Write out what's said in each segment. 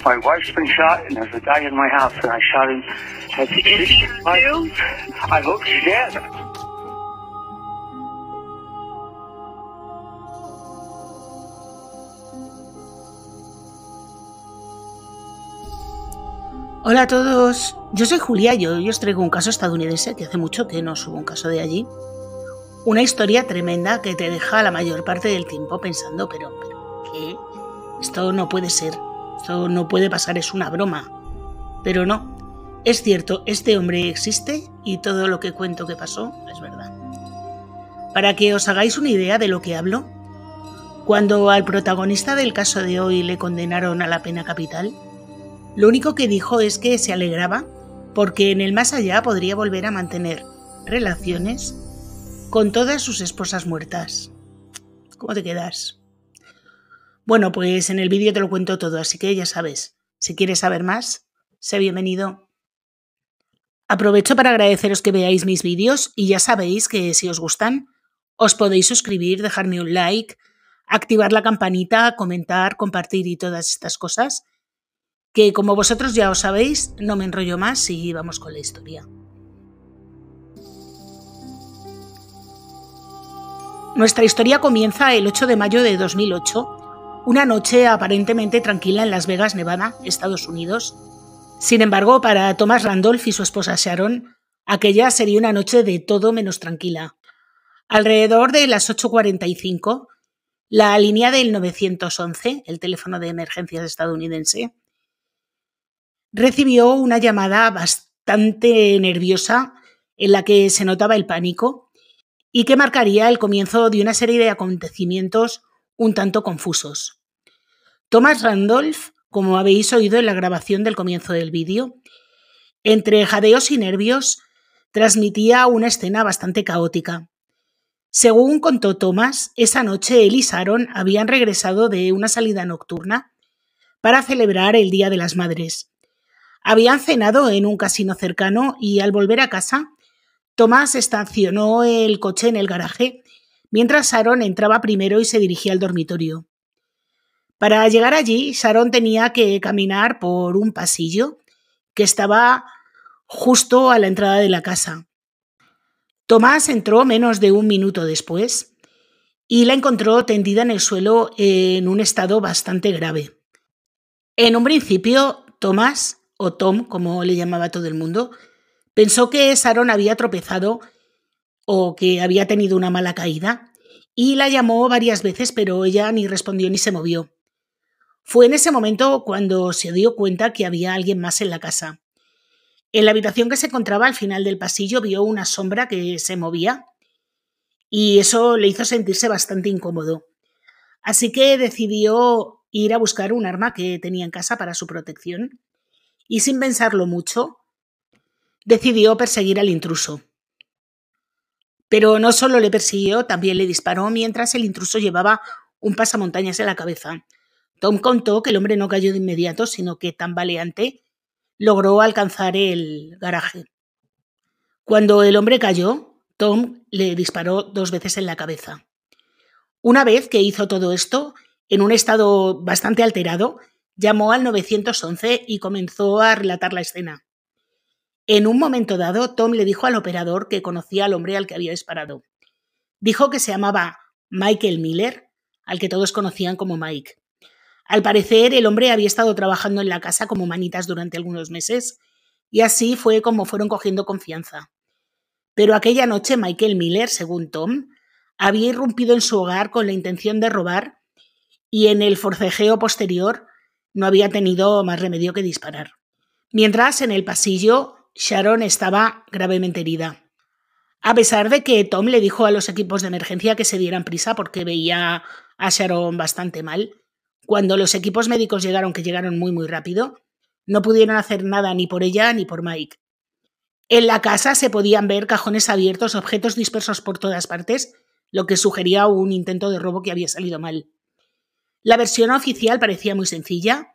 My wife's been shot, and there's a guy in my house, and I shot him. Is she too? I hope she's dead. Hola a todos, yo soy Julia y hoy os traigo un caso estadounidense que hace mucho que no subo un caso de allí. Una historia tremenda que te deja la mayor parte del tiempo pensando, pero ¿qué? Esto no puede ser, esto no puede pasar, es una broma. Pero no, es cierto, este hombre existe y todo lo que cuento que pasó es verdad. Para que os hagáis una idea de lo que hablo, cuando al protagonista del caso de hoy le condenaron a la pena capital, lo único que dijo es que se alegraba porque en el más allá podría volver a mantener relaciones con todas sus esposas muertas. ¿Cómo te quedas? Bueno, pues en el vídeo te lo cuento todo, así que ya sabes, si quieres saber más, sé bienvenido. Aprovecho para agradeceros que veáis mis vídeos y ya sabéis que si os gustan, os podéis suscribir, dejarme un like, activar la campanita, comentar, compartir y todas estas cosas, que como vosotros ya os sabéis, no me enrollo más y vamos con la historia. Nuestra historia comienza el 8 de mayo de 2008, una noche aparentemente tranquila en Las Vegas, Nevada, Estados Unidos. Sin embargo, para Thomas Randolph y su esposa Sharon, aquella sería una noche de todo menos tranquila. Alrededor de las 8:45, la línea del 911, el teléfono de emergencias estadounidense, recibió una llamada bastante nerviosa en la que se notaba el pánico y que marcaría el comienzo de una serie de acontecimientos un tanto confusos. Thomas Randolph, como habéis oído en la grabación del comienzo del vídeo, entre jadeos y nervios, transmitía una escena bastante caótica. Según contó Thomas, esa noche él y Sharon habían regresado de una salida nocturna para celebrar el Día de las Madres. Habían cenado en un casino cercano y al volver a casa, Thomas estacionó el coche en el garaje, mientras Sharon entraba primero y se dirigía al dormitorio. Para llegar allí, Sharon tenía que caminar por un pasillo que estaba justo a la entrada de la casa. Thomas entró menos de un minuto después y la encontró tendida en el suelo en un estado bastante grave. En un principio, Thomas, o Tom, como le llamaba todo el mundo, pensó que Sharon había tropezado o que había tenido una mala caída y la llamó varias veces, pero ella ni respondió ni se movió. Fue en ese momento cuando se dio cuenta que había alguien más en la casa. En la habitación que se encontraba al final del pasillo vio una sombra que se movía y eso le hizo sentirse bastante incómodo. Así que decidió ir a buscar un arma que tenía en casa para su protección y sin pensarlo mucho, decidió perseguir al intruso. Pero no solo le persiguió, también le disparó mientras el intruso llevaba un pasamontañas en la cabeza. Tom contó que el hombre no cayó de inmediato, sino que, tambaleante, logró alcanzar el garaje. Cuando el hombre cayó, Tom le disparó 2 veces en la cabeza. Una vez que hizo todo esto, en un estado bastante alterado, llamó al 911 y comenzó a relatar la escena. En un momento dado, Tom le dijo al operador que conocía al hombre al que había disparado. Dijo que se llamaba Michael Miller, al que todos conocían como Mike. Al parecer, el hombre había estado trabajando en la casa como manitas durante algunos meses, y así fue como fueron cogiendo confianza. Pero aquella noche Michael Miller, según Tom, había irrumpido en su hogar con la intención de robar y en el forcejeo posterior no había tenido más remedio que disparar. Mientras, en el pasillo, Sharon estaba gravemente herida. A pesar de que Tom le dijo a los equipos de emergencia que se dieran prisa porque veía a Sharon bastante mal, cuando los equipos médicos llegaron, que llegaron muy rápido, no pudieron hacer nada ni por ella ni por Mike. En la casa se podían ver cajones abiertos, objetos dispersos por todas partes, lo que sugería un intento de robo que había salido mal. La versión oficial parecía muy sencilla.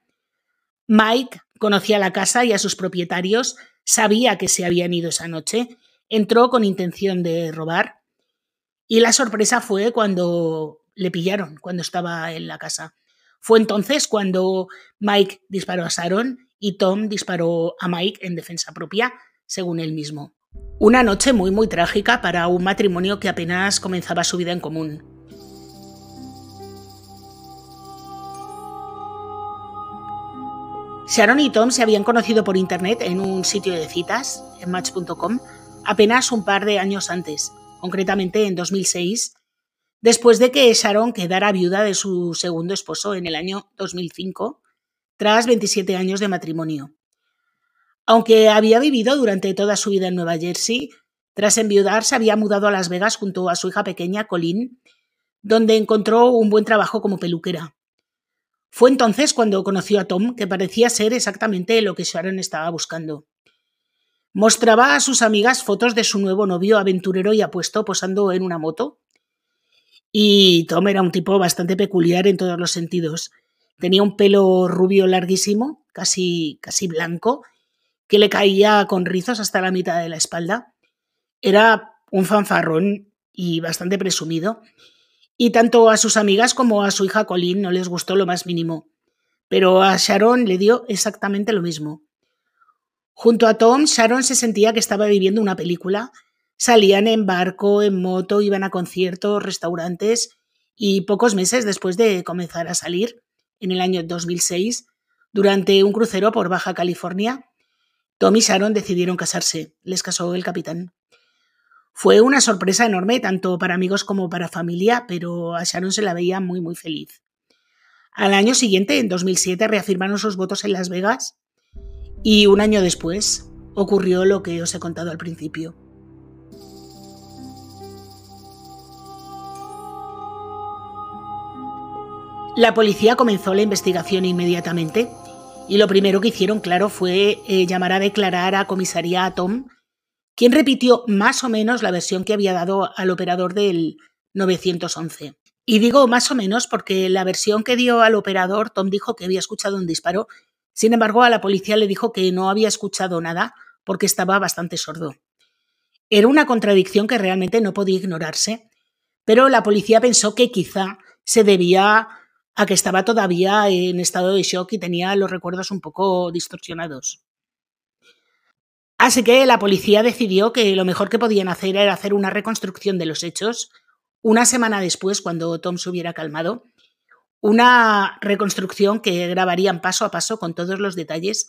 Mike conocía la casa y a sus propietarios, sabía que se habían ido esa noche, entró con intención de robar y la sorpresa fue cuando le pillaron, cuando estaba en la casa. Fue entonces cuando Mike disparó a Sharon y Tom disparó a Mike en defensa propia, según él mismo. Una noche muy muy trágica para un matrimonio que apenas comenzaba su vida en común. Sharon y Tom se habían conocido por internet en un sitio de citas, en Match.com, apenas un par de años antes, concretamente en 2006, después de que Sharon quedara viuda de su segundo esposo en el año 2005, tras 27 años de matrimonio. Aunque había vivido durante toda su vida en Nueva Jersey, tras enviudar se había mudado a Las Vegas junto a su hija pequeña, Colleen, donde encontró un buen trabajo como peluquera. Fue entonces cuando conoció a Tom, que parecía ser exactamente lo que Sharon estaba buscando. Mostraba a sus amigas fotos de su nuevo novio aventurero y apuesto posando en una moto. Y Tom era un tipo bastante peculiar en todos los sentidos. Tenía un pelo rubio larguísimo, casi blanco, que le caía con rizos hasta la mitad de la espalda. Era un fanfarrón y bastante presumido. Y tanto a sus amigas como a su hija Colleen no les gustó lo más mínimo. Pero a Sharon le dio exactamente lo mismo. Junto a Tom, Sharon se sentía que estaba viviendo una película. Salían en barco, en moto, iban a conciertos, restaurantes y pocos meses después de comenzar a salir, en el año 2006, durante un crucero por Baja California, Tom y Sharon decidieron casarse. Les casó el capitán. Fue una sorpresa enorme tanto para amigos como para familia, pero a Sharon se la veía muy muy feliz. Al año siguiente, en 2007, reafirmaron sus votos en Las Vegas y un año después ocurrió lo que os he contado al principio. La policía comenzó la investigación inmediatamente y lo primero que hicieron, claro, fue llamar a declarar a comisaría a Tom, quien repitió más o menos la versión que había dado al operador del 911. Y digo más o menos porque la versión que dio al operador, Tom dijo que había escuchado un disparo. Sin embargo, a la policía le dijo que no había escuchado nada porque estaba bastante sordo. Era una contradicción que realmente no podía ignorarse, pero la policía pensó que quizá se debía a que estaba todavía en estado de shock y tenía los recuerdos un poco distorsionados. Así que la policía decidió que lo mejor que podían hacer era hacer una reconstrucción de los hechos una semana después, cuando Tom se hubiera calmado, una reconstrucción que grabarían paso a paso con todos los detalles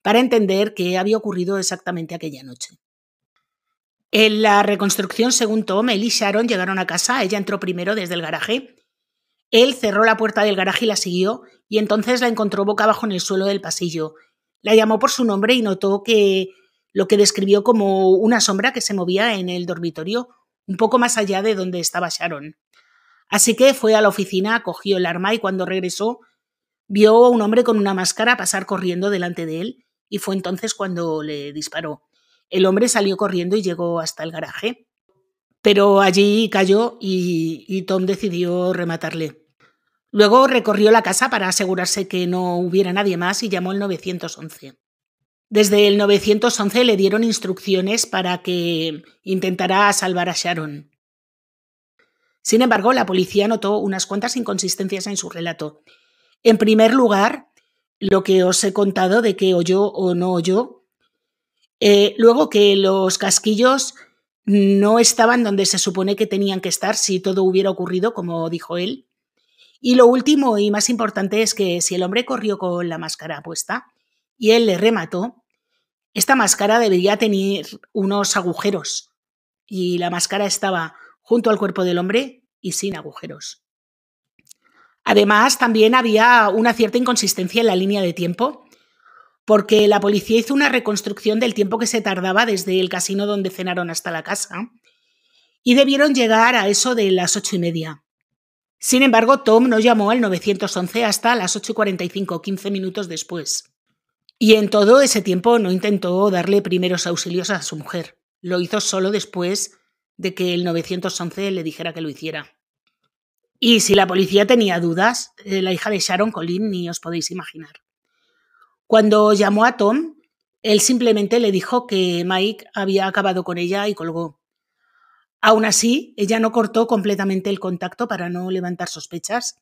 para entender qué había ocurrido exactamente aquella noche. En la reconstrucción, según Tom, él y Sharon llegaron a casa, ella entró primero desde el garaje, él cerró la puerta del garaje y la siguió, y entonces la encontró boca abajo en el suelo del pasillo. La llamó por su nombre y notó que lo que describió como una sombra que se movía en el dormitorio, un poco más allá de donde estaba Sharon. Así que fue a la oficina, cogió el arma y cuando regresó vio a un hombre con una máscara pasar corriendo delante de él y fue entonces cuando le disparó. El hombre salió corriendo y llegó hasta el garaje, pero allí cayó y Tom decidió rematarle. Luego recorrió la casa para asegurarse que no hubiera nadie más y llamó al 911. Desde el 911 le dieron instrucciones para que intentara salvar a Sharon. Sin embargo, la policía notó unas cuantas inconsistencias en su relato. En primer lugar, lo que os he contado de que oyó o no oyó. Luego que los casquillos no estaban donde se supone que tenían que estar si todo hubiera ocurrido, como dijo él. Y lo último y más importante es que si el hombre corrió con la máscara puesta y él le remató, esta máscara debería tener unos agujeros y la máscara estaba junto al cuerpo del hombre y sin agujeros. Además, también había una cierta inconsistencia en la línea de tiempo, porque la policía hizo una reconstrucción del tiempo que se tardaba desde el casino donde cenaron hasta la casa y debieron llegar a eso de las 8:30. Sin embargo, Tom no llamó al 911 hasta las 8:45, 15 minutos después. Y en todo ese tiempo no intentó darle primeros auxilios a su mujer. Lo hizo solo después de que el 911 le dijera que lo hiciera. Y si la policía tenía dudas, la hija de Sharon, Colleen, ni os podéis imaginar. Cuando llamó a Tom, él simplemente le dijo que Mike había acabado con ella y colgó. Aún así, ella no cortó completamente el contacto para no levantar sospechas,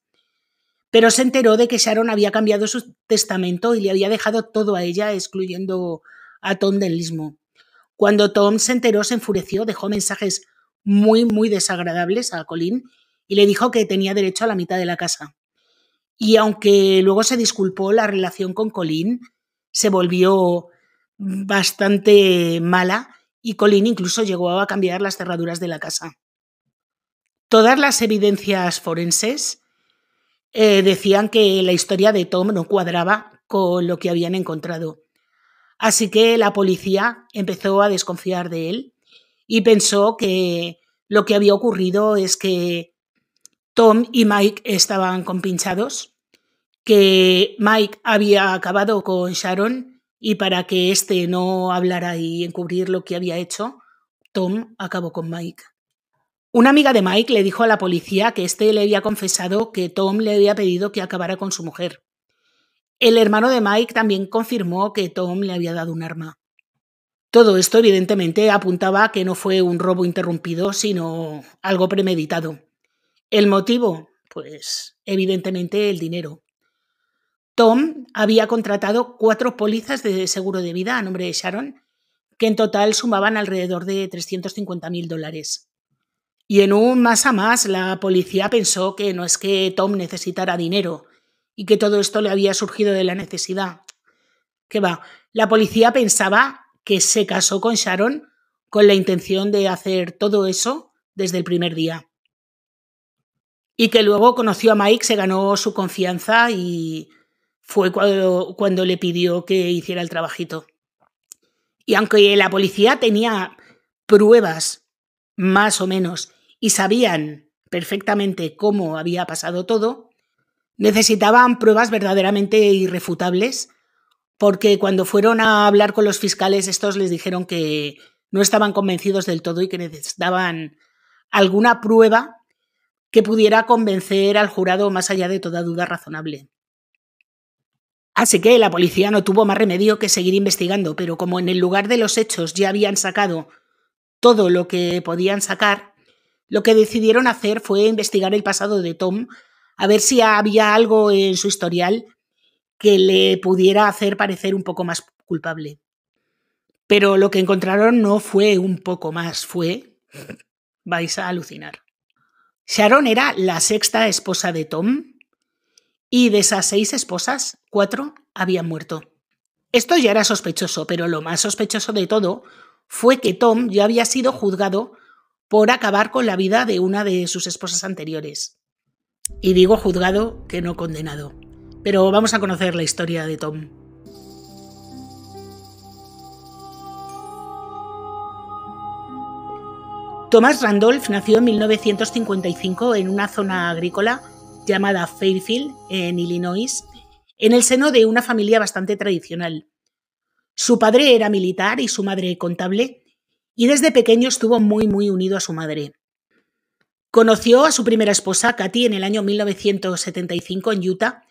pero se enteró de que Sharon había cambiado su testamento y le había dejado todo a ella, excluyendo a Tom del mismo. Cuando Tom se enteró, se enfureció, dejó mensajes muy desagradables a Colleen y le dijo que tenía derecho a la mitad de la casa. Y aunque luego se disculpó, la relación con Colleen se volvió bastante mala y Colleen incluso llegó a cambiar las cerraduras de la casa. Todas las evidencias forenses decían que la historia de Tom no cuadraba con lo que habían encontrado. Así que la policía empezó a desconfiar de él y pensó que lo que había ocurrido es que Tom y Mike estaban compinchados, que Mike había acabado con Sharon y para que éste no hablara y encubrir lo que había hecho, Tom acabó con Mike. Una amiga de Mike le dijo a la policía que éste le había confesado que Tom le había pedido que acabara con su mujer. El hermano de Mike también confirmó que Tom le había dado un arma. Todo esto evidentemente apuntaba a que no fue un robo interrumpido, sino algo premeditado. ¿El motivo? Pues evidentemente el dinero. Tom había contratado 4 pólizas de seguro de vida a nombre de Sharon, que en total sumaban alrededor de $350,000. Y en un más a más, la policía pensó que no es que Tom necesitara dinero y que todo esto le había surgido de la necesidad. ¿Qué va? La policía pensaba que se casó con Sharon con la intención de hacer todo eso desde el primer día. Y que luego conoció a Mike, se ganó su confianza y fue cuando le pidió que hiciera el trabajito. Y aunque la policía tenía pruebas, más o menos, y sabían perfectamente cómo había pasado todo, necesitaban pruebas verdaderamente irrefutables, porque cuando fueron a hablar con los fiscales, estos les dijeron que no estaban convencidos del todo y que necesitaban alguna prueba que pudiera convencer al jurado más allá de toda duda razonable. Así que la policía no tuvo más remedio que seguir investigando, pero como en el lugar de los hechos ya habían sacado todo lo que podían sacar, lo que decidieron hacer fue investigar el pasado de Tom, a ver si había algo en su historial que le pudiera hacer parecer un poco más culpable. Pero lo que encontraron no fue un poco más, fue... vais a alucinar. Sharon era la 6ª esposa de Tom y de esas 6 esposas, 4 habían muerto. Esto ya era sospechoso, pero lo más sospechoso de todo fue que Tom ya había sido juzgado por acabar con la vida de una de sus esposas anteriores. Y digo juzgado que no condenado. Pero vamos a conocer la historia de Tom. Thomas Randolph nació en 1955 en una zona agrícola llamada Fairfield, en Illinois, en el seno de una familia bastante tradicional. Su padre era militar y su madre contable, y desde pequeño estuvo muy unido a su madre. Conoció a su primera esposa, Katy, en el año 1975 en Utah,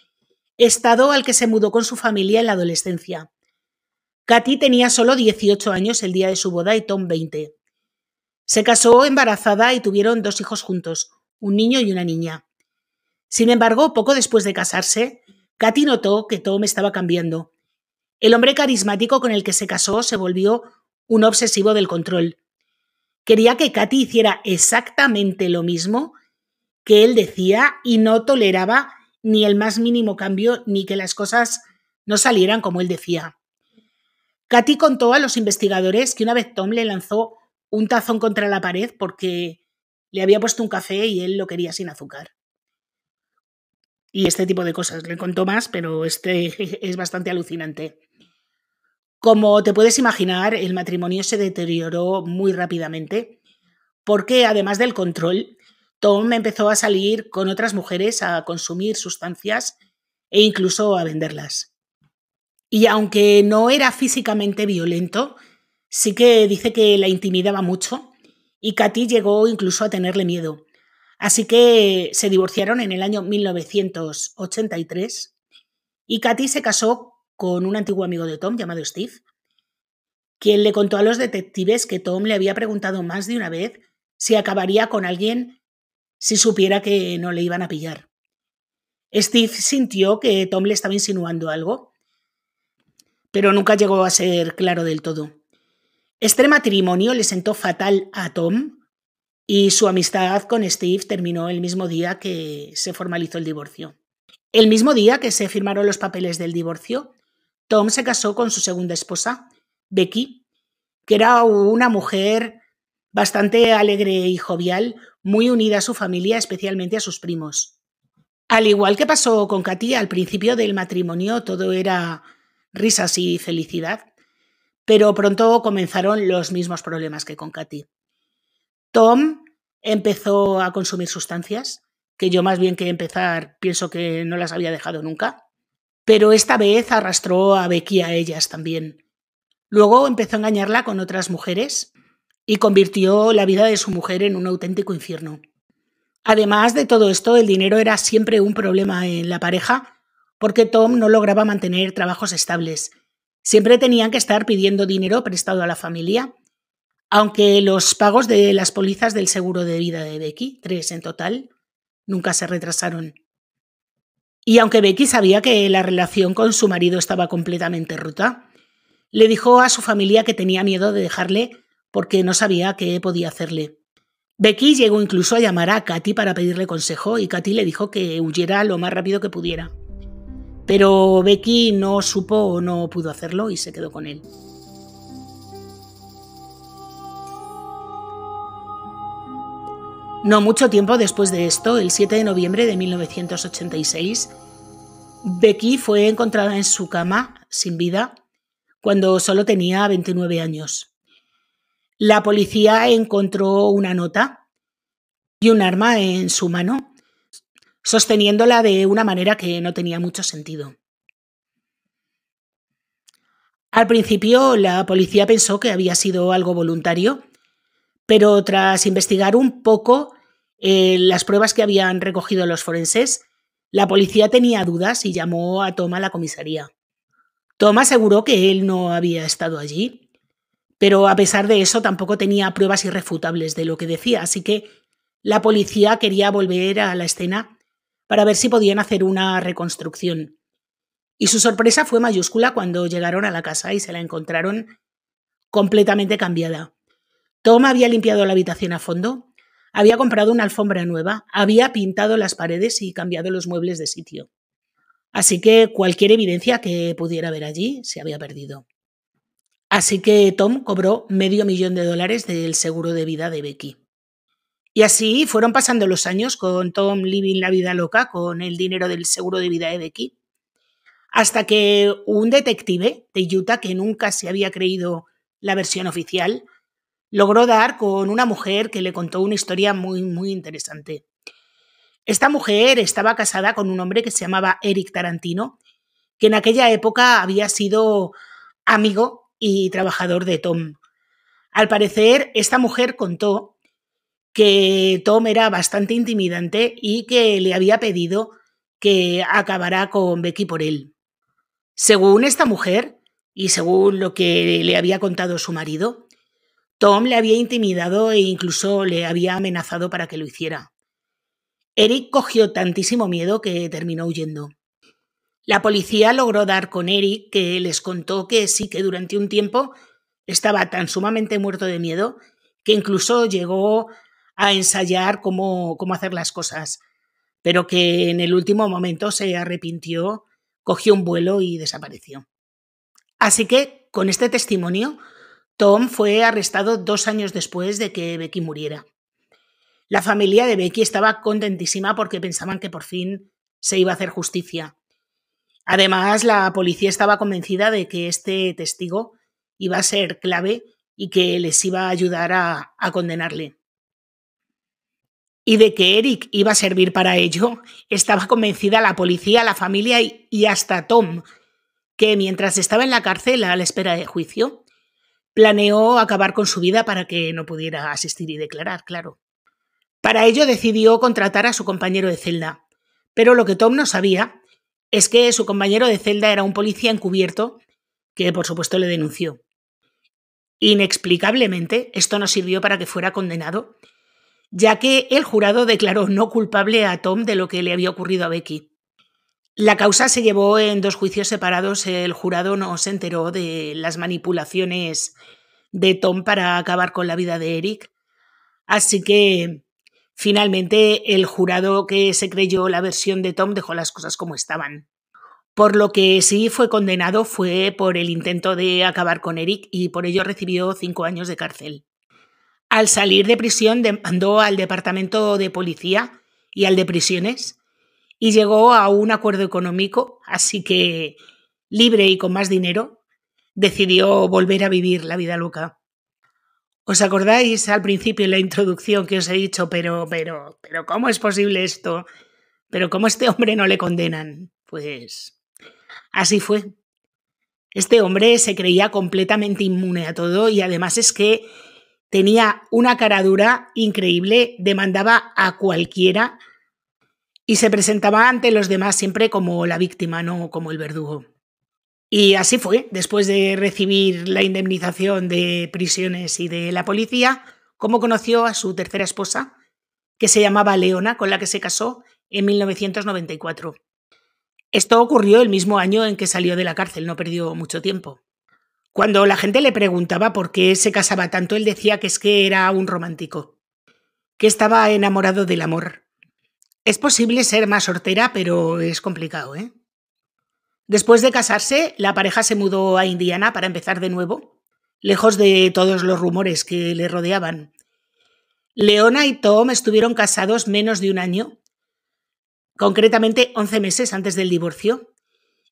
estado al que se mudó con su familia en la adolescencia. Katy tenía solo 18 años el día de su boda y Tom 20. Se casó embarazada y tuvieron 2 hijos juntos, un niño y una niña. Sin embargo, poco después de casarse, Katy notó que Tom estaba cambiando. El hombre carismático con el que se casó se volvió un obsesivo del control. Quería que Katy hiciera exactamente lo mismo que él decía y no toleraba ni el más mínimo cambio ni que las cosas no salieran como él decía. Katy contó a los investigadores que una vez Tom le lanzó un tazón contra la pared porque le había puesto un café y él lo quería sin azúcar. Y este tipo de cosas. Le contó más, pero este es bastante alucinante. Como te puedes imaginar, el matrimonio se deterioró muy rápidamente porque, además del control, Tom empezó a salir con otras mujeres a consumir sustancias e incluso a venderlas. Y aunque no era físicamente violento, sí que dice que la intimidaba mucho y Katy llegó incluso a tenerle miedo. Así que se divorciaron en el año 1983 y Katy se casó con un antiguo amigo de Tom llamado Steve, quien le contó a los detectives que Tom le había preguntado más de una vez si acabaría con alguien si supiera que no le iban a pillar. Steve sintió que Tom le estaba insinuando algo, pero nunca llegó a ser claro del todo. Este matrimonio le sentó fatal a Tom y su amistad con Steve terminó el mismo día que se formalizó el divorcio. El mismo día que se firmaron los papeles del divorcio, Tom se casó con su segunda esposa, Becky, que era una mujer bastante alegre y jovial, muy unida a su familia, especialmente a sus primos. Al igual que pasó con Katy, al principio del matrimonio todo era risas y felicidad, pero pronto comenzaron los mismos problemas que con Katy. Tom empezó a consumir sustancias, que yo más bien que empezar pienso que no las había dejado nunca, pero esta vez arrastró a Becky a ellas también. Luego empezó a engañarla con otras mujeres y convirtió la vida de su mujer en un auténtico infierno. Además de todo esto, el dinero era siempre un problema en la pareja porque Tom no lograba mantener trabajos estables. Siempre tenían que estar pidiendo dinero prestado a la familia, aunque los pagos de las pólizas del seguro de vida de Becky, 3 en total, nunca se retrasaron. Y aunque Becky sabía que la relación con su marido estaba completamente rota, le dijo a su familia que tenía miedo de dejarle porque no sabía qué podía hacerle. Becky llegó incluso a llamar a Katy para pedirle consejo y Katy le dijo que huyera lo más rápido que pudiera. Pero Becky no supo o no pudo hacerlo y se quedó con él. No mucho tiempo después de esto, el 7 de noviembre de 1986, Becky fue encontrada en su cama, sin vida, cuando solo tenía 29 años. La policía encontró una nota y un arma en su mano, sosteniéndola de una manera que no tenía mucho sentido. Al principio, la policía pensó que había sido algo voluntario, pero tras investigar un poco las pruebas que habían recogido los forenses, la policía tenía dudas y llamó a Tom a la comisaría. Tom aseguró que él no había estado allí, pero a pesar de eso tampoco tenía pruebas irrefutables de lo que decía, así que la policía quería volver a la escena para ver si podían hacer una reconstrucción. Y su sorpresa fue mayúscula cuando llegaron a la casa y se la encontraron completamente cambiada. Tom había limpiado la habitación a fondo, había comprado una alfombra nueva, había pintado las paredes y cambiado los muebles de sitio. Así que cualquier evidencia que pudiera haber allí se había perdido. Así que Tom cobró $500,000 del seguro de vida de Becky. Y así fueron pasando los años con Tom living la vida loca con el dinero del seguro de vida de Becky, hasta que un detective de Utah que nunca se había creído la versión oficial logró dar con una mujer que le contó una historia muy, muy interesante. Esta mujer estaba casada con un hombre que se llamaba Eric Tarantino, que en aquella época había sido amigo y trabajador de Tom. Al parecer, esta mujer contó que Tom era bastante intimidante y que le había pedido que acabara con Becky por él. Según esta mujer, y según lo que le había contado su marido, Tom le había intimidado e incluso le había amenazado para que lo hiciera. Eric cogió tantísimo miedo que terminó huyendo. La policía logró dar con Eric, que les contó que sí, que durante un tiempo estaba tan sumamente muerto de miedo que incluso llegó a ensayar cómo hacer las cosas, pero que en el último momento se arrepintió, cogió un vuelo y desapareció. Así que, con este testimonio, Tom fue arrestado 2 años después de que Becky muriera. La familia de Becky estaba contentísima porque pensaban que por fin se iba a hacer justicia. Además, la policía estaba convencida de que este testigo iba a ser clave y que les iba a ayudar a condenarle. Y de que Eric iba a servir para ello, estaba convencida la policía, la familia y hasta Tom, que mientras estaba en la cárcel a la espera de juicio, planeó acabar con su vida para que no pudiera asistir y declarar, claro. Para ello decidió contratar a su compañero de celda, pero lo que Tom no sabía es que su compañero de celda era un policía encubierto que, por supuesto, le denunció. Inexplicablemente, esto no sirvió para que fuera condenado, ya que el jurado declaró no culpable a Tom de lo que le había ocurrido a Becky. La causa se llevó en 2 juicios separados. El jurado no se enteró de las manipulaciones de Tom para acabar con la vida de Eric. Así que finalmente el jurado que se creyó la versión de Tom dejó las cosas como estaban. Por lo que sí fue condenado fue por el intento de acabar con Eric y por ello recibió 5 años de cárcel. Al salir de prisión demandó al departamento de policía y al de prisiones y llegó a un acuerdo económico, así que, libre y con más dinero, decidió volver a vivir la vida loca. ¿Os acordáis al principio en la introducción que os he dicho, pero ¿cómo es posible esto? ¿Pero cómo a este hombre no le condenan? Pues así fue. Este hombre se creía completamente inmune a todo y además es que tenía una cara dura increíble, demandaba a cualquiera y se presentaba ante los demás siempre como la víctima, no como el verdugo. Y así fue, después de recibir la indemnización de prisiones y de la policía, como conoció a su tercera esposa, que se llamaba Leona, con la que se casó en 1994. Esto ocurrió el mismo año en que salió de la cárcel, no perdió mucho tiempo. Cuando la gente le preguntaba por qué se casaba tanto, él decía que es que era un romántico, que estaba enamorado del amor. Es posible ser más hortera, pero es complicado, ¿eh? Después de casarse, la pareja se mudó a Indiana para empezar de nuevo, lejos de todos los rumores que le rodeaban. Leona y Tom estuvieron casados menos de un año, concretamente 11 meses antes del divorcio,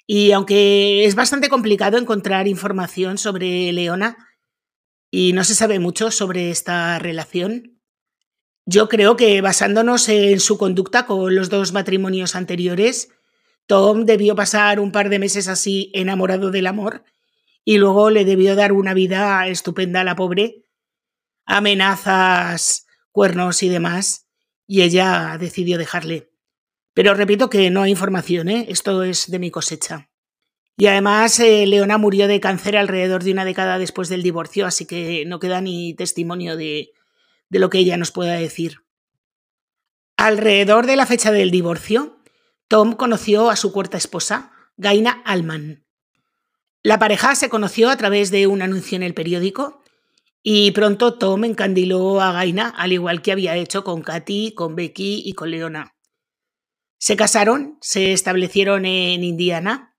y aunque es bastante complicado encontrar información sobre Leona y no se sabe mucho sobre esta relación, yo creo que basándonos en su conducta con los 2 matrimonios anteriores, Tom debió pasar un par de meses así enamorado del amor y luego le debió dar una vida estupenda a la pobre, amenazas, cuernos y demás, y ella decidió dejarle. Pero repito que no hay información, ¿eh? Esto es de mi cosecha. Y además Leona murió de cáncer alrededor de una década después del divorcio, así que no queda ni testimonio de lo que ella nos pueda decir. Alrededor de la fecha del divorcio, Tom conoció a su cuarta esposa, Gaina Allman. La pareja se conoció a través de un anuncio en el periódico y pronto Tom encandiló a Gaina, al igual que había hecho con Katy, con Becky y con Leona. Se casaron, se establecieron en Indiana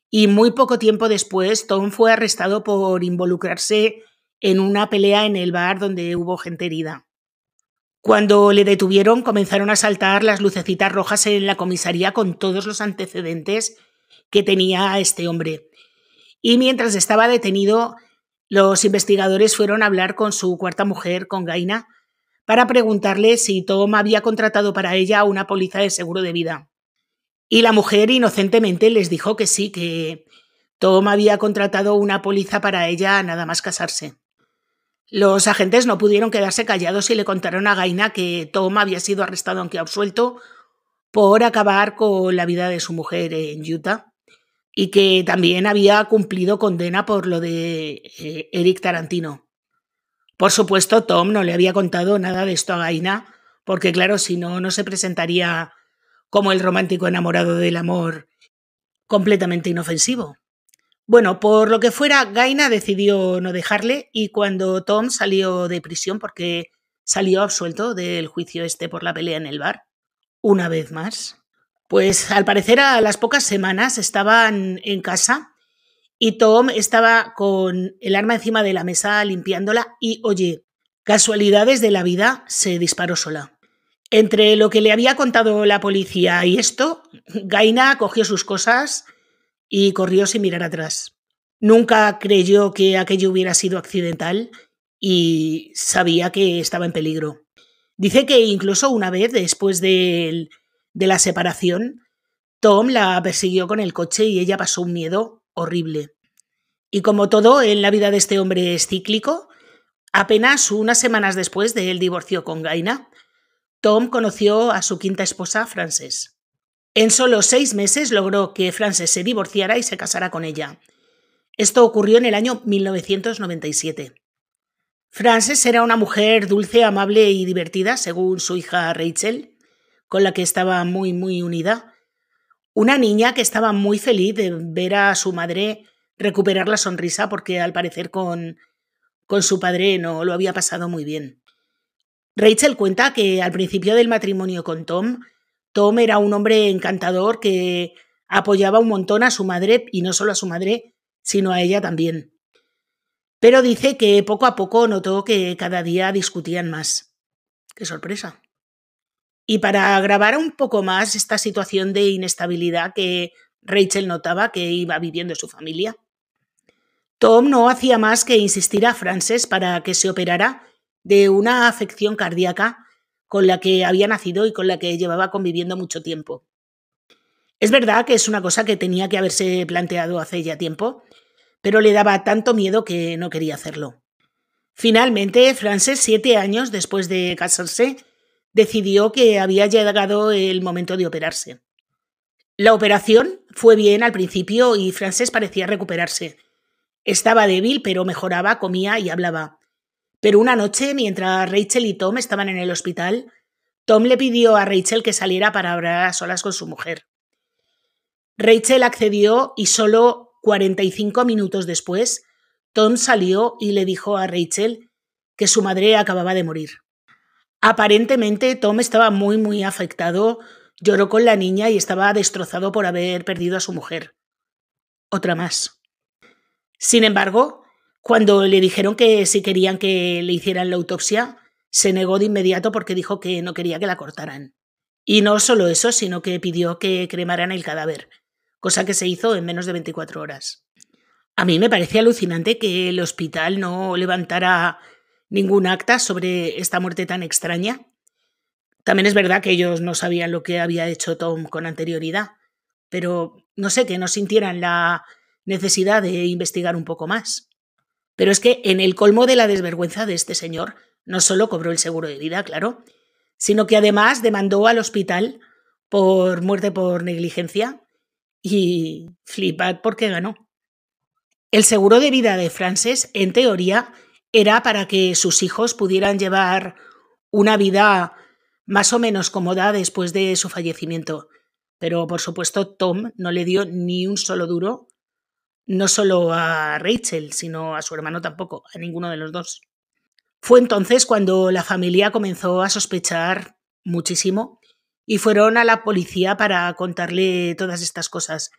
y muy poco tiempo después Tom fue arrestado por involucrarse en una pelea en el bar donde hubo gente herida. Cuando le detuvieron comenzaron a saltar las lucecitas rojas en la comisaría con todos los antecedentes que tenía este hombre. Y mientras estaba detenido, los investigadores fueron a hablar con su cuarta mujer, con Gaina, para preguntarle si Tom había contratado para ella una póliza de seguro de vida. Y la mujer inocentemente les dijo que sí, que Tom había contratado una póliza para ella nada más casarse. Los agentes no pudieron quedarse callados y le contaron a Gaina que Tom había sido arrestado, aunque absuelto, por acabar con la vida de su mujer en Utah y que también había cumplido condena por lo de Eric Tarantino. Por supuesto, Tom no le había contado nada de esto a Gaina, porque claro, si no, no se presentaría como el romántico enamorado del amor completamente inofensivo. Bueno, por lo que fuera, Gaina decidió no dejarle y cuando Tom salió de prisión, porque salió absuelto del juicio este por la pelea en el bar, una vez más, pues al parecer a las pocas semanas estaban en casa y Tom estaba con el arma encima de la mesa limpiándola y, oye, casualidades de la vida, se disparó sola. Entre lo que le había contado la policía y esto, Gaina cogió sus cosas y corrió sin mirar atrás. Nunca creyó que aquello hubiera sido accidental y sabía que estaba en peligro. Dice que incluso una vez, después de la separación, Tom la persiguió con el coche y ella pasó un miedo horrible. Y como todo en la vida de este hombre es cíclico, apenas unas semanas después del divorcio con Gaina, Tom conoció a su quinta esposa, Frances. En solo 6 meses logró que Frances se divorciara y se casara con ella. Esto ocurrió en el año 1997. Frances era una mujer dulce, amable y divertida, según su hija Rachel, con la que estaba muy unida. Una niña que estaba muy feliz de ver a su madre recuperar la sonrisa porque al parecer con su padre no lo había pasado muy bien. Rachel cuenta que al principio del matrimonio con Tom era un hombre encantador que apoyaba un montón a su madre, y no solo a su madre, sino a ella también. Pero dice que poco a poco notó que cada día discutían más. ¡Qué sorpresa! Y para agravar un poco más esta situación de inestabilidad que Rachel notaba que iba viviendo su familia, Tom no hacía más que insistir a Frances para que se operara de una afección cardíaca con la que había nacido y con la que llevaba conviviendo mucho tiempo. Es verdad que es una cosa que tenía que haberse planteado hace ya tiempo, pero le daba tanto miedo que no quería hacerlo. Finalmente, Frances, 7 años después de casarse, decidió que había llegado el momento de operarse. La operación fue bien al principio y Frances parecía recuperarse. Estaba débil, pero mejoraba, comía y hablaba. Pero una noche, mientras Rachel y Tom estaban en el hospital, Tom le pidió a Rachel que saliera para hablar a solas con su mujer. Rachel accedió y solo 45 minutos después, Tom salió y le dijo a Rachel que su madre acababa de morir. Aparentemente, Tom estaba muy afectado, lloró con la niña y estaba destrozado por haber perdido a su mujer. Otra más. Sin embargo, cuando le dijeron que si querían que le hicieran la autopsia, se negó de inmediato porque dijo que no quería que la cortaran. Y no solo eso, sino que pidió que cremaran el cadáver, cosa que se hizo en menos de 24 horas. A mí me parece alucinante que el hospital no levantara ningún acta sobre esta muerte tan extraña. También es verdad que ellos no sabían lo que había hecho Tom con anterioridad, pero no sé, que no sintieran la necesidad de investigar un poco más. Pero es que en el colmo de la desvergüenza de este señor, no solo cobró el seguro de vida, claro, sino que además demandó al hospital por muerte por negligencia y flipad porque ganó. El seguro de vida de Frances, en teoría, era para que sus hijos pudieran llevar una vida más o menos cómoda después de su fallecimiento. Pero, por supuesto, Tom no le dio ni un solo duro, no solo a Rachel, sino a su hermano tampoco, a ninguno de los dos. Fue entonces cuando la familia comenzó a sospechar muchísimo y fueron a la policía para contarle todas estas cosas.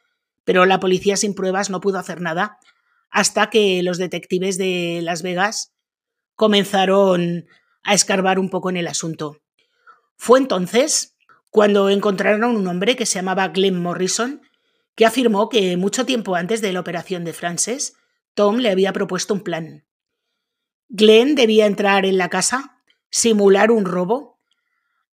Pero la policía sin pruebas no pudo hacer nada hasta que los detectives de Las Vegas comenzaron a escarbar un poco en el asunto. Fue entonces cuando encontraron a un hombre que se llamaba Glenn Morrison, que afirmó que mucho tiempo antes de la operación de Frances, Tom le había propuesto un plan. Glenn debía entrar en la casa, simular un robo,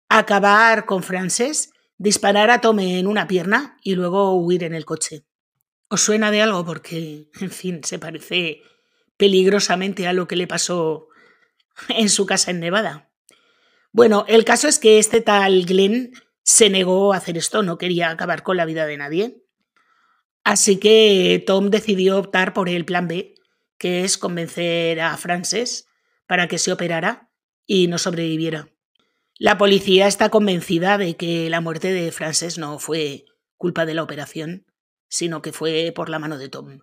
acabar con Frances, disparar a Tom en una pierna y luego huir en el coche. ¿Os suena de algo? Porque, en fin, se parece peligrosamente a lo que le pasó en su casa en Nevada. Bueno, el caso es que este tal Glenn se negó a hacer esto, no quería acabar con la vida de nadie. Así que Tom decidió optar por el plan B, que es convencer a Frances para que se operara y no sobreviviera. La policía está convencida de que la muerte de Frances no fue culpa de la operación, sino que fue por la mano de Tom.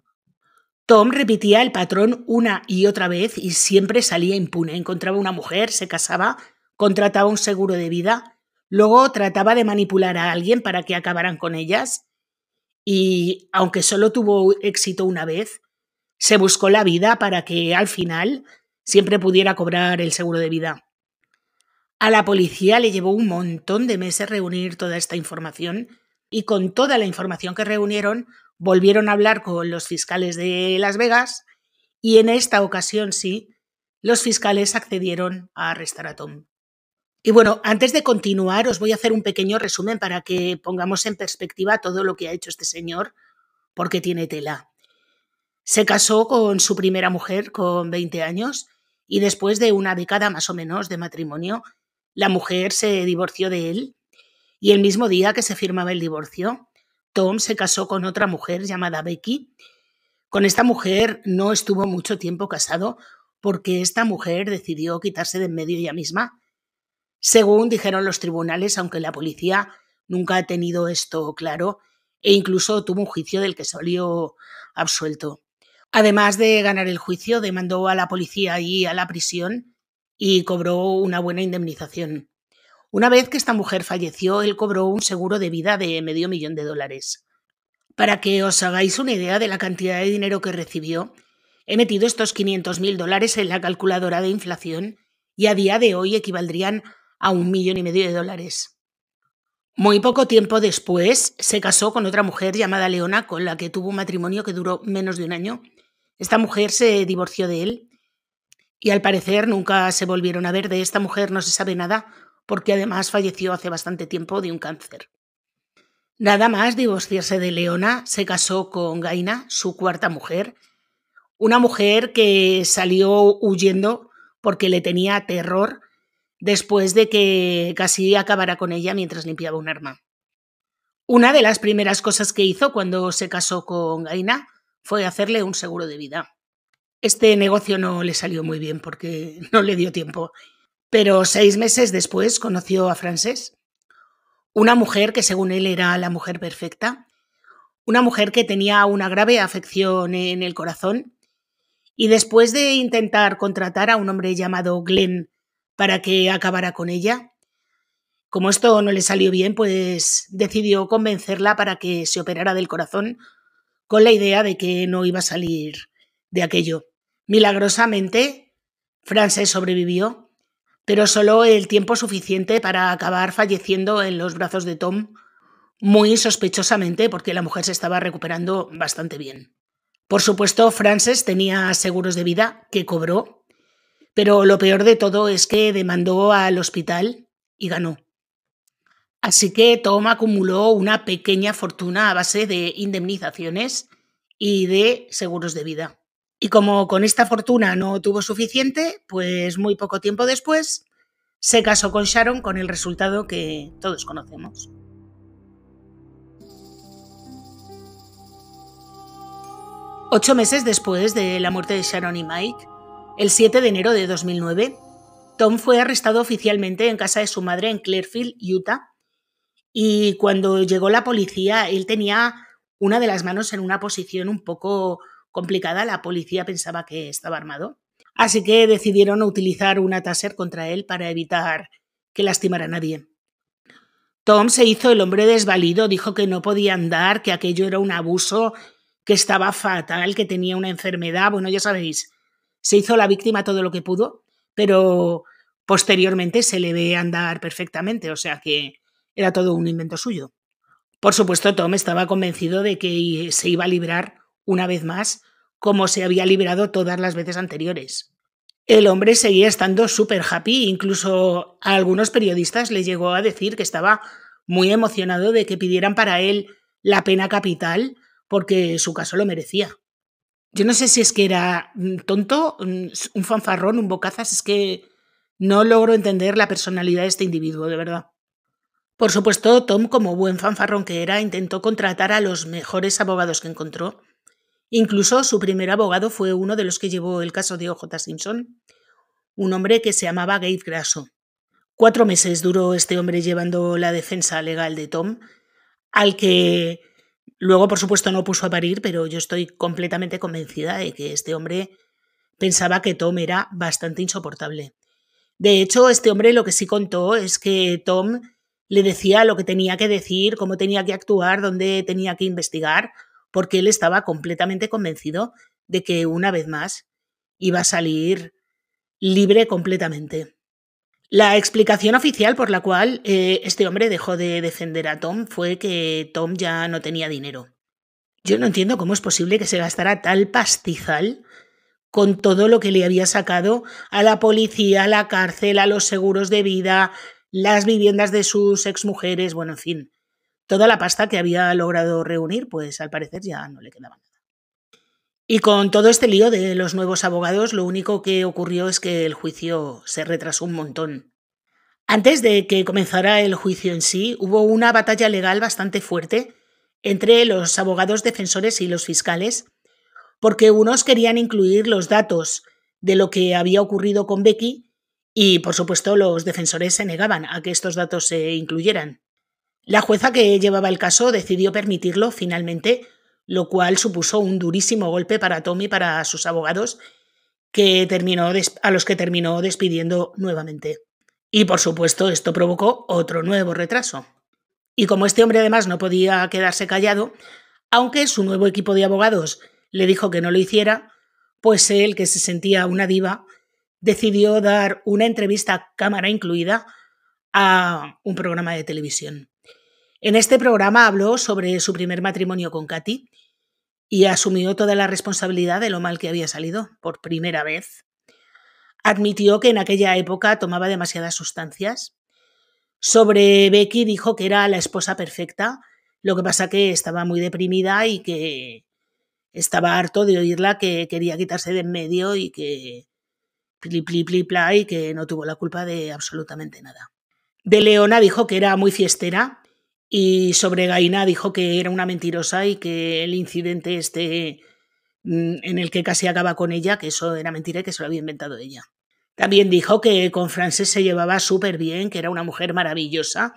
Tom repetía el patrón una y otra vez y siempre salía impune. Encontraba una mujer, se casaba, contrataba un seguro de vida, luego trataba de manipular a alguien para que acabaran con ellas y, aunque solo tuvo éxito una vez, se buscó la vida para que al final siempre pudiera cobrar el seguro de vida. A la policía le llevó un montón de meses reunir toda esta información y con toda la información que reunieron volvieron a hablar con los fiscales de Las Vegas y en esta ocasión sí, los fiscales accedieron a arrestar a Tom. Y bueno, antes de continuar os voy a hacer un pequeño resumen para que pongamos en perspectiva todo lo que ha hecho este señor, porque tiene tela. Se casó con su primera mujer con 20 años y después de una década más o menos de matrimonio, la mujer se divorció de él y el mismo día que se firmaba el divorcio, Tom se casó con otra mujer llamada Becky. Con esta mujer no estuvo mucho tiempo casado porque esta mujer decidió quitarse de en medio ella misma. Según dijeron los tribunales, aunque la policía nunca ha tenido esto claro, e incluso tuvo un juicio del que salió absuelto. Además de ganar el juicio, demandó a la policía y a la prisión y cobró una buena indemnización. Una vez que esta mujer falleció, él cobró un seguro de vida de $500,000. Para que os hagáis una idea de la cantidad de dinero que recibió, he metido estos $500,000 en la calculadora de inflación y a día de hoy equivaldrían a $1,500,000. Muy poco tiempo después se casó con otra mujer llamada Leona, con la que tuvo un matrimonio que duró menos de un año. Esta mujer se divorció de él y al parecer nunca se volvieron a ver. De esta mujer no se sabe nada porque además falleció hace bastante tiempo de un cáncer. Nada más divorciarse de Leona, se casó con Gaina, su cuarta mujer, una mujer que salió huyendo porque le tenía terror después de que casi acabara con ella mientras limpiaba un arma. Una de las primeras cosas que hizo cuando se casó con Gaina fue hacerle un seguro de vida. Este negocio no le salió muy bien porque no le dio tiempo, pero 6 meses después conoció a Frances, una mujer que según él era la mujer perfecta, una mujer que tenía una grave afección en el corazón, y después de intentar contratar a un hombre llamado Glenn para que acabara con ella, como esto no le salió bien, pues decidió convencerla para que se operara del corazón con la idea de que no iba a salir de aquello. Milagrosamente, Frances sobrevivió, pero solo el tiempo suficiente para acabar falleciendo en los brazos de Tom, muy sospechosamente porque la mujer se estaba recuperando bastante bien. Por supuesto, Frances tenía seguros de vida que cobró, pero lo peor de todo es que demandó al hospital y ganó. Así que Tom acumuló una pequeña fortuna a base de indemnizaciones y de seguros de vida. Y como con esta fortuna no tuvo suficiente, pues muy poco tiempo después se casó con Sharon con el resultado que todos conocemos. Ocho meses después de la muerte de Sharon y Mike, el 7 de enero de 2009, Tom fue arrestado oficialmente en casa de su madre en Clearfield, Utah, y cuando llegó la policía, él tenía una de las manos en una posición un poco complicada. La policía pensaba que estaba armado, así que decidieron utilizar una taser contra él para evitar que lastimara a nadie. Tom se hizo el hombre desvalido, dijo que no podía andar, que aquello era un abuso, que estaba fatal, que tenía una enfermedad. Bueno, ya sabéis, se hizo la víctima todo lo que pudo, pero posteriormente se le ve andar perfectamente, o sea que era todo un invento suyo. Por supuesto, Tom estaba convencido de que se iba a librar una vez más, como se había librado todas las veces anteriores. El hombre seguía estando súper happy, incluso a algunos periodistas le llegó a decir que estaba muy emocionado de que pidieran para él la pena capital porque su caso lo merecía. Yo no sé si es que era tonto, un fanfarrón, un bocazas, es que no logro entender la personalidad de este individuo, de verdad. Por supuesto, Tom, como buen fanfarrón que era, intentó contratar a los mejores abogados que encontró. Incluso su primer abogado fue uno de los que llevó el caso de O.J. Simpson, un hombre que se llamaba Gabe Grasso. 4 meses duró este hombre llevando la defensa legal de Tom, al que luego, por supuesto, no puso a parir, pero yo estoy completamente convencida de que este hombre pensaba que Tom era bastante insoportable. De hecho, este hombre lo que sí contó es que Tom le decía lo que tenía que decir, cómo tenía que actuar, dónde tenía que investigar, porque él estaba completamente convencido de que una vez más iba a salir libre completamente. La explicación oficial por la cual este hombre dejó de defender a Tom fue que Tom ya no tenía dinero. Yo no entiendo cómo es posible que se gastara tal pastizal con todo lo que le había sacado a la policía, a la cárcel, a los seguros de vida, las viviendas de sus exmujeres, bueno, en fin, toda la pasta que había logrado reunir, pues al parecer ya no le quedaba nada. Y con todo este lío de los nuevos abogados, lo único que ocurrió es que el juicio se retrasó un montón. Antes de que comenzara el juicio en sí, hubo una batalla legal bastante fuerte entre los abogados defensores y los fiscales, porque unos querían incluir los datos de lo que había ocurrido con Becky y, por supuesto, los defensores se negaban a que estos datos se incluyeran. La jueza que llevaba el caso decidió permitirlo finalmente, lo cual supuso un durísimo golpe para Tom y para sus abogados, a los que terminó despidiendo nuevamente. Y por supuesto esto provocó otro nuevo retraso. Y como este hombre además no podía quedarse callado, aunque su nuevo equipo de abogados le dijo que no lo hiciera, pues él, que se sentía una diva, decidió dar una entrevista, cámara incluida, a un programa de televisión. En este programa habló sobre su primer matrimonio con Katy y asumió toda la responsabilidad de lo mal que había salido por primera vez. Admitió que en aquella época tomaba demasiadas sustancias. Sobre Becky dijo que era la esposa perfecta, lo que pasa que estaba muy deprimida y que estaba harto de oírla, que quería quitarse de en medio y que pli, y que no tuvo la culpa de absolutamente nada. De Leona dijo que era muy fiestera y sobre Gaina dijo que era una mentirosa y que el incidente en el que casi acaba con ella, que eso era mentira y que se lo había inventado ella. También dijo que con Frances se llevaba súper bien, que era una mujer maravillosa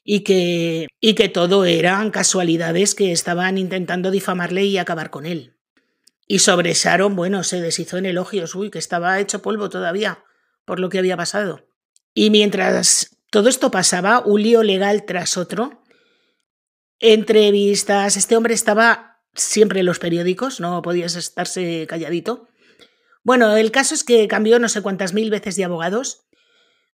y que todo eran casualidades que estaban intentando difamarle y acabar con él. Y sobre Sharon, bueno, se deshizo en elogios, que estaba hecho polvo todavía por lo que había pasado. Y mientras todo esto pasaba, un lío legal tras otro, entrevistas, este hombre estaba siempre en los periódicos, no podías estarse calladito. Bueno, el caso es que cambió no sé cuántas mil veces de abogados,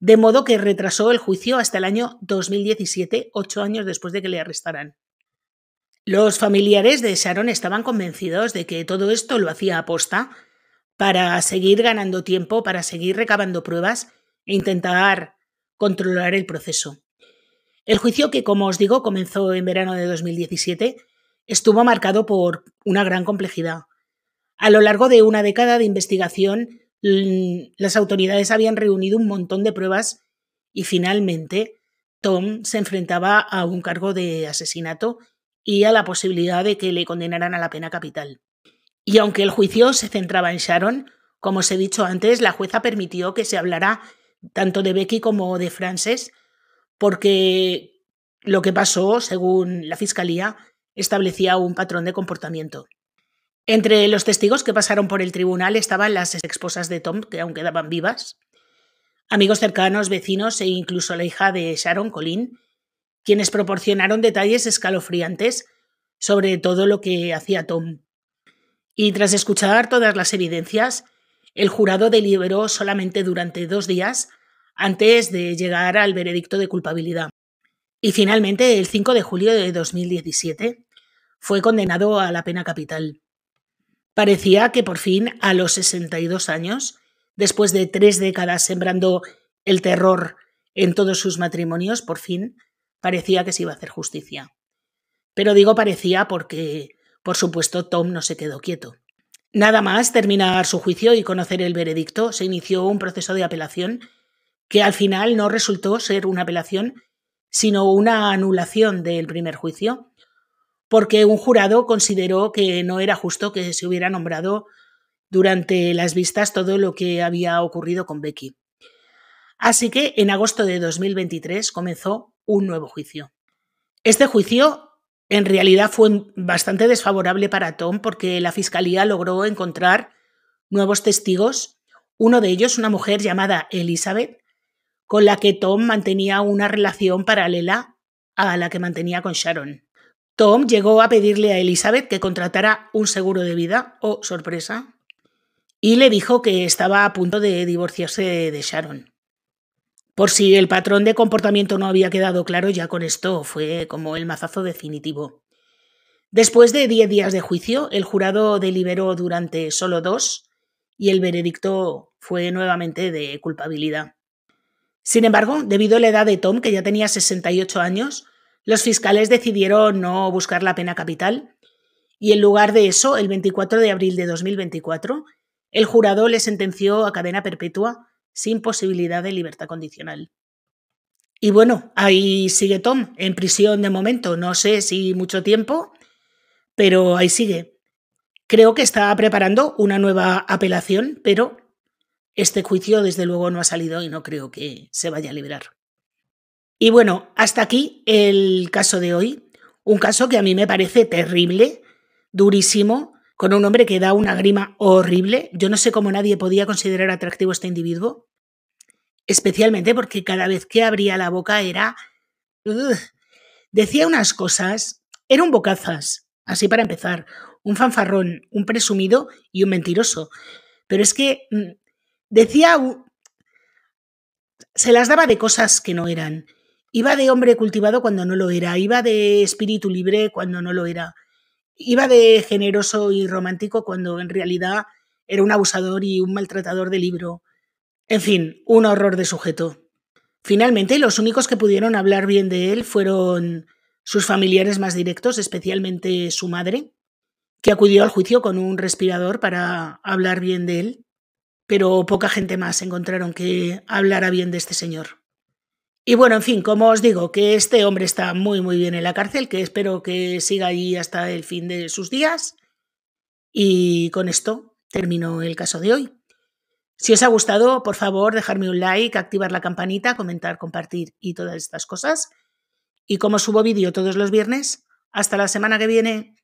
de modo que retrasó el juicio hasta el año 2017, 8 años después de que le arrestaran. Los familiares de Sharon estaban convencidos de que todo esto lo hacía aposta para seguir ganando tiempo, para seguir recabando pruebas e intentar controlar el proceso. El juicio, que como os digo comenzó en verano de 2017, estuvo marcado por una gran complejidad. A lo largo de una década de investigación, las autoridades habían reunido un montón de pruebas y finalmente Tom se enfrentaba a un cargo de asesinato y a la posibilidad de que le condenaran a la pena capital. Y aunque el juicio se centraba en Sharon, como os he dicho antes, la jueza permitió que se hablara tanto de Becky como de Frances, porque lo que pasó, según la fiscalía, establecía un patrón de comportamiento. Entre los testigos que pasaron por el tribunal estaban las exesposas de Tom, que aún quedaban vivas, amigos cercanos, vecinos e incluso la hija de Sharon, Colleen, quienes proporcionaron detalles escalofriantes sobre todo lo que hacía Tom. Y tras escuchar todas las evidencias, el jurado deliberó solamente durante 2 días antes de llegar al veredicto de culpabilidad. Y finalmente, el 5 de julio de 2017, fue condenado a la pena capital. Parecía que por fin, a los 62 años, después de 3 décadas sembrando el terror en todos sus matrimonios, por fin parecía que se iba a hacer justicia. Pero digo parecía porque, por supuesto, Tom no se quedó quieto. Nada más terminar su juicio y conocer el veredicto, se inició un proceso de apelación que al final no resultó ser una apelación, sino una anulación del primer juicio, porque un jurado consideró que no era justo que se hubiera nombrado durante las vistas todo lo que había ocurrido con Becky. Así que en agosto de 2023 comenzó un nuevo juicio. Este juicio en realidad fue bastante desfavorable para Tom porque la fiscalía logró encontrar nuevos testigos, uno de ellos una mujer llamada Elizabeth, con la que Tom mantenía una relación paralela a la que mantenía con Sharon. Tom llegó a pedirle a Elizabeth que contratara un seguro de vida, sorpresa, y le dijo que estaba a punto de divorciarse de Sharon. Por si el patrón de comportamiento no había quedado claro, ya con esto fue como el mazazo definitivo. Después de 10 días de juicio, el jurado deliberó durante solo 2 y el veredicto fue nuevamente de culpabilidad. Sin embargo, debido a la edad de Tom, que ya tenía 68 años, los fiscales decidieron no buscar la pena capital y en lugar de eso, el 24 de abril de 2024, el jurado le sentenció a cadena perpetua sin posibilidad de libertad condicional. Y bueno, ahí sigue Tom, en prisión de momento, no sé si mucho tiempo, pero ahí sigue. Creo que está preparando una nueva apelación, pero este juicio desde luego no ha salido y no creo que se vaya a librar. Y bueno, hasta aquí el caso de hoy. Un caso que a mí me parece terrible, durísimo, con un hombre que da una grima horrible. Yo no sé cómo nadie podía considerar atractivo a este individuo, especialmente porque cada vez que abría la boca era... Decía unas cosas, era un bocazas, así para empezar, un fanfarrón, un presumido y un mentiroso. Pero es que decía... Se las daba de cosas que no eran. Iba de hombre cultivado cuando no lo era, iba de espíritu libre cuando no lo era, iba de generoso y romántico cuando en realidad era un abusador y un maltratador de libro. En fin, un horror de sujeto. Finalmente, los únicos que pudieron hablar bien de él fueron sus familiares más directos, especialmente su madre, que acudió al juicio con un respirador para hablar bien de él, pero poca gente más encontraron que hablara bien de este señor. Y bueno, en fin, como os digo, que este hombre está muy muy bien en la cárcel, que espero que siga allí hasta el fin de sus días. Y con esto termino el caso de hoy. Si os ha gustado, por favor, dejarme un like, activar la campanita, comentar, compartir y todas estas cosas. Y como subo vídeo todos los viernes, hasta la semana que viene.